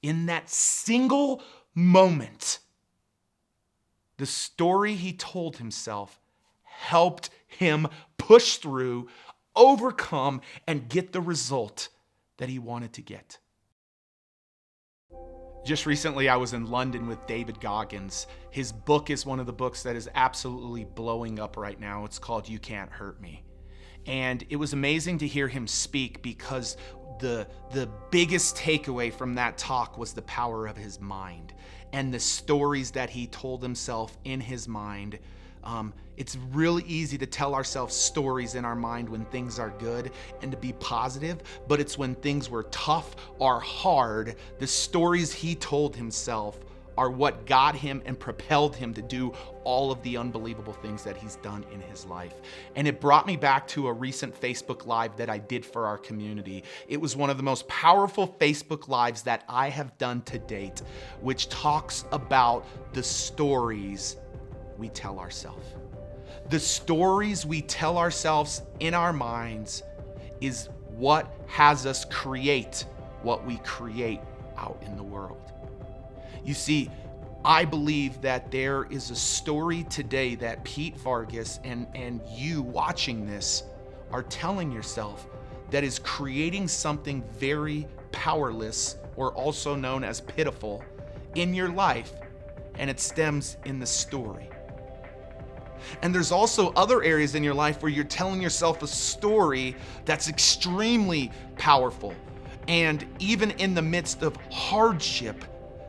In that single moment, the story he told himself helped him push through, overcome, and get the result that he wanted to get. Just recently, I was in London with David Goggins. His book is one of the books that is absolutely blowing up right now. It's called You Can't Hurt Me. And it was amazing to hear him speak because the biggest takeaway from that talk was the power of his mind and the stories that he told himself in his mind. It's really easy to tell ourselves stories in our mind when things are good and to be positive, but it's when things were tough or hard, the stories he told himself are what got him and propelled him to do all of the unbelievable things that he's done in his life. And it brought me back to a recent Facebook Live that I did for our community. It was one of the most powerful Facebook Lives that I have done to date, which talks about the stories we tell ourselves. The stories we tell ourselves in our minds is what has us create what we create out in the world. You see, I believe that there is a story today that Pete Vargas and you watching this are telling yourself that is creating something very powerless, or also known as pitiful, in your life, and it stems in the story. And there's also other areas in your life where you're telling yourself a story that's extremely powerful. And even in the midst of hardship,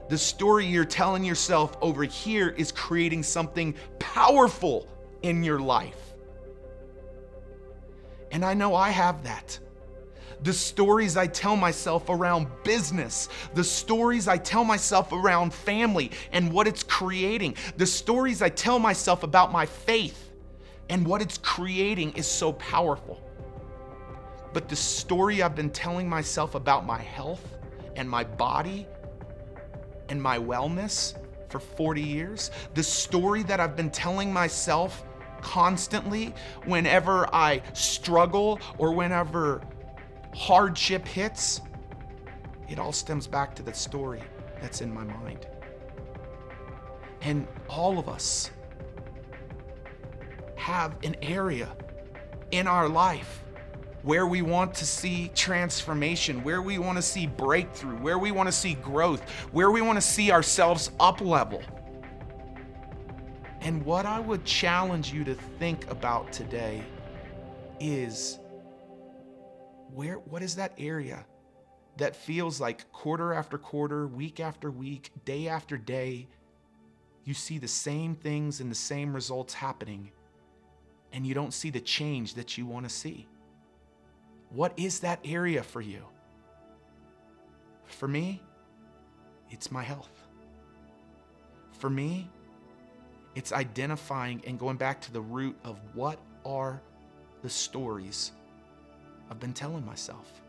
the story you're telling yourself over here is creating something powerful in your life. And I know I have that. The stories I tell myself around business, the stories I tell myself around family and what it's creating, the stories I tell myself about my faith and what it's creating is so powerful. But the story I've been telling myself about my health and my body and my wellness for 40 years, the story that I've been telling myself constantly whenever I struggle or whenever hardship hits, it all stems back to the story that's in my mind. And all of us have an area in our life where we want to see transformation, where we want to see breakthrough, where we want to see growth, where we want to see ourselves up level. And what I would challenge you to think about today is what is that area that feels like quarter after quarter, week after week, day after day, you see the same things and the same results happening, and you don't see the change that you want to see? What is that area for you? For me, it's my health. For me, it's identifying and going back to the root of what are the stories I've been telling myself.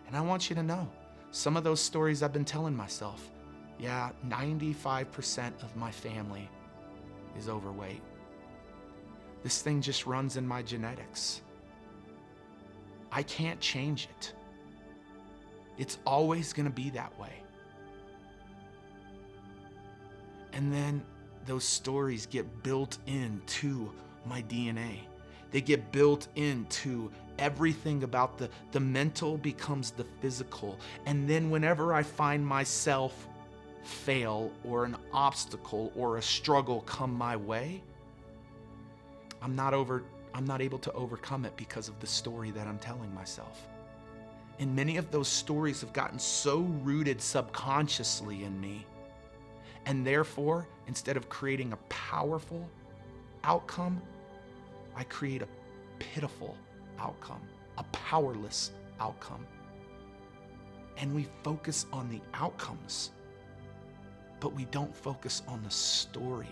And I want you to know, some of those stories I've been telling myself, 95% of my family is overweight. This thing just runs in my genetics. I can't change it. It's always going to be that way. And then those stories get built into my DNA. They get built into everything about the mental becomes the physical. And then whenever I find myself fail or an obstacle or a struggle come my way, I'm not able to overcome it because of the story that I'm telling myself. And many of those stories have gotten so rooted subconsciously in me. And therefore, instead of creating a powerful outcome, I create a pitiful outcome, a powerless outcome. And we focus on the outcomes, but we don't focus on the story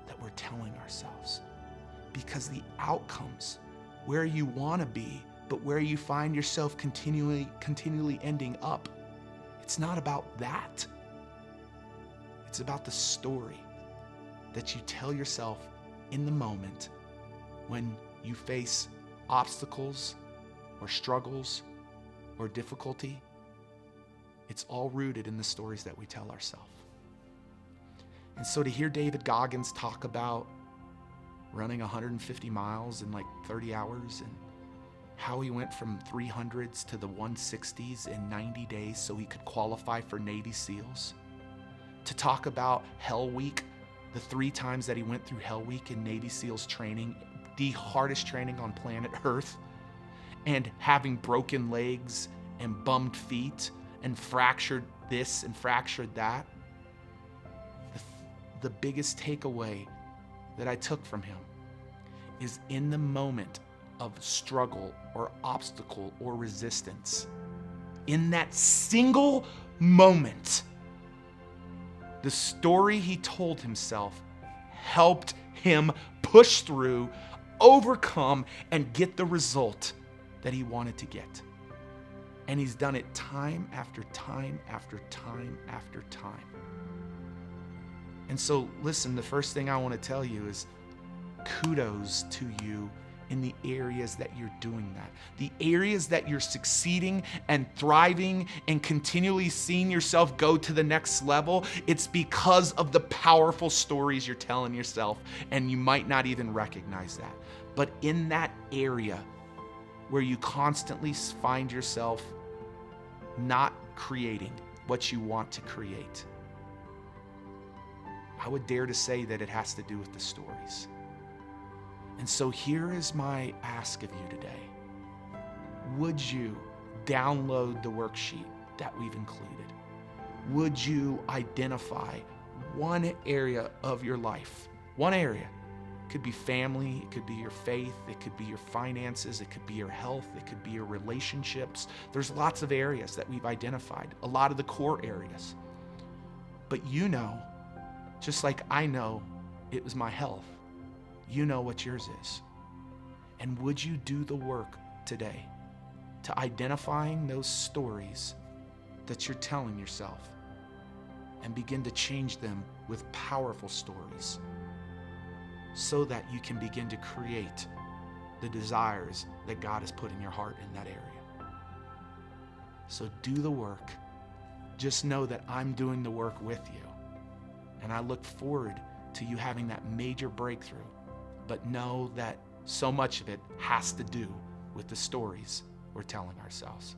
that we're telling ourselves. Because the outcomes, where you want to be, but where you find yourself continually ending up, it's not about that. It's about the story that you tell yourself in the moment when you face obstacles or struggles or difficulty. It's It's all rooted in the stories that we tell ourselves. And so to hear David Goggins talk about running 150 miles in like 30 hours and how he went from 300s to the 160s in 90 days so he could qualify for Navy SEALs. To talk about Hell Week, the 3 times that he went through Hell Week in Navy SEALs training, the hardest training on planet Earth, and having broken legs and bummed feet and fractured this and fractured that. The biggest takeaway that I took from him is in the moment of struggle or obstacle or resistance, in that single moment, the story he told himself helped him push through, overcome, and get the result that he wanted to get. And he's done it time after time after time after time. And so, listen, the first thing I want to tell you is kudos to you in the areas that you're doing that. The areas that you're succeeding and thriving and continually seeing yourself go to the next level, it's because of the powerful stories you're telling yourself, and you might not even recognize that. But in that area where you constantly find yourself not creating what you want to create, I would dare to say that it has to do with the stories. And so here is my ask of you today. Would you download the worksheet that we've included? Would you identify one area of your life? One area. It could be family, it could be your faith, it could be your finances, it could be your health, it could be your relationships. There's lots of areas that we've identified, a lot of the core areas. But you know, just like I know it was my health, you know what yours is. And would you do the work today to identifying those stories that you're telling yourself and begin to change them with powerful stories so that you can begin to create the desires that God has put in your heart in that area? So do the work. Just know that I'm doing the work with you. And I look forward to you having that major breakthrough. But know that so much of it has to do with the stories we're telling ourselves.